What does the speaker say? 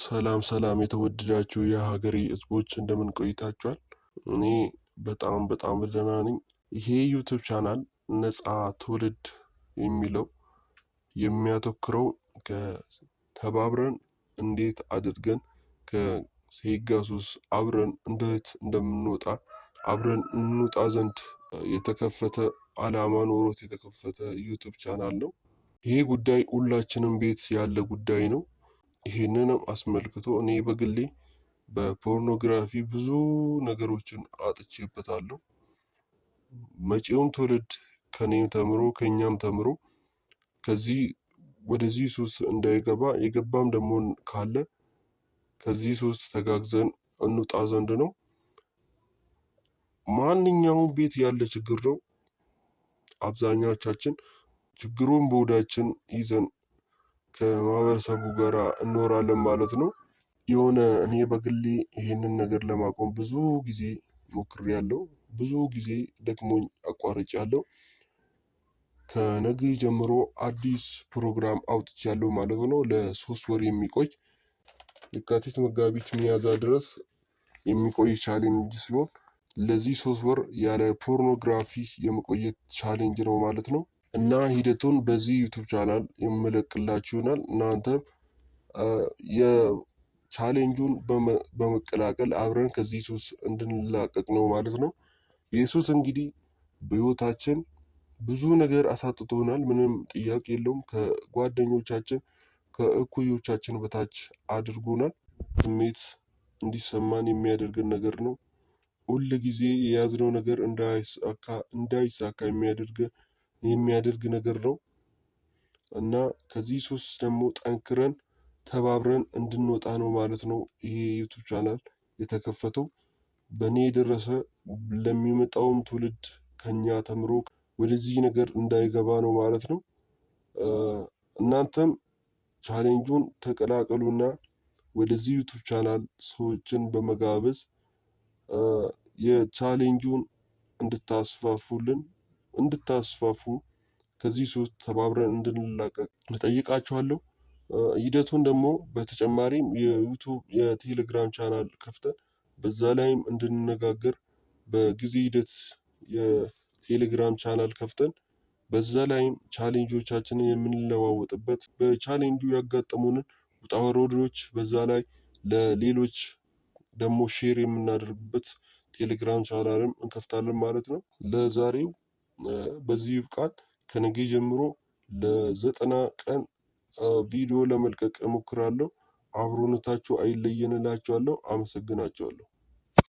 ሰላም ሰላም የተወደዳችሁ የሀገሬ ህዝቦች እንደምን ቆይታችኋል? እኔ በጣም ደህና ነኝ። ይሄ ዩቲዩብ ቻናል ነፃ ትውልድ የሚለው የሚያተኩረው ከተባብረን እንዴት አድርገን ከሴጋ ሱስ አብረን እንዴት እንደምንወጣ አብረን እንውጣ ዘንድ የተከፈተ ዓላማ ኖሮት የተከፈተ ዩቲዩብ ቻናል ነው። ይሄ ጉዳይ ሁላችንም ቤት ያለ ጉዳይ ነው። ይሄንንም አስመልክቶ እኔ በግሌ በፖርኖግራፊ ብዙ ነገሮችን አጥቼበታለሁ። መጪውን ትውልድ ከኔም ተምሮ ከኛም ተምሮ ከዚህ ወደዚህ ሱስ እንዳይገባ የገባም ደግሞ ካለ ከዚህ ሱስ ተጋግዘን እንውጣ ዘንድ ነው። ማንኛውም ቤት ያለ ችግር ነው። አብዛኛዎቻችን ችግሩን በሆዳችን ይዘን ከማህበረሰቡ ጋር እንኖራለን ማለት ነው። የሆነ እኔ በግሌ ይሄንን ነገር ለማቆም ብዙ ጊዜ ሞክሬያለሁ። ብዙ ጊዜ ደክሞኝ አቋርጫለሁ። ከነገ ጀምሮ አዲስ ፕሮግራም አውጥቻለሁ ማለት ነው። ለ3 ወር የሚቆይ የካቲት መጋቢት ሚያዝያ ድረስ የሚቆይ ቻሌንጅ ሲሆን ለዚህ 3 ወር ያለ ፖርኖግራፊ የመቆየት ቻሌንጅ ነው ማለት ነው። እና ሂደቱን በዚህ ዩቲዩብ ቻናል የምለቅላችሁ ይሆናል። እናንተም የቻሌንጁን በመቀላቀል አብረን ከዚህ ሱስ እንድንላቀቅ ነው ማለት ነው። ኢየሱስ እንግዲህ በህይወታችን ብዙ ነገር አሳጥቶናል። ምንም ጥያቄ የለውም። ከጓደኞቻችን ከእኩዮቻችን በታች አድርጎናል። ስሜት እንዲሰማን የሚያደርገን ነገር ነው። ሁል ጊዜ የያዝነው ነገር እንዳይሳካ የሚያደርግ ነገር ነው። እና ከዚህ ሱስ ደግሞ ጠንክረን ተባብረን እንድንወጣ ነው ማለት ነው ይሄ ዩቲዩብ ቻናል የተከፈተው። በእኔ የደረሰ ለሚመጣውም ትውልድ ከኛ ተምሮ ወደዚህ ነገር እንዳይገባ ነው ማለት ነው። እናንተም ቻሌንጁን ተቀላቀሉና ወደዚህ ዩቲዩብ ቻናል ሰዎችን በመጋበዝ የቻሌንጁን እንድታስፋፉ ከዚህ ሱስ ተባብረን እንድንላቀቅ እጠይቃችኋለሁ። ሂደቱን ደግሞ በተጨማሪም የዩቲዩብ የቴሌግራም ቻናል ከፍተን በዛ ላይም እንድንነጋገር በጊዜ ሂደት የቴሌግራም ቻናል ከፍተን በዛ ላይም ቻሌንጆቻችንን የምንለዋወጥበት በቻሌንጁ ያጋጠሙንን ውጣ ውረዶች በዛ ላይ ለሌሎች ደግሞ ሼር የምናደርግበት ቴሌግራም ቻናልም እንከፍታለን ማለት ነው። ለዛሬው በዚህ ይብቃን። ከነገ ጀምሮ ለ90 ቀን ቪዲዮ ለመልቀቅ እሞክራለሁ። አብሮነታችሁ አይለየን እላችኋለሁ። አመሰግናችኋለሁ።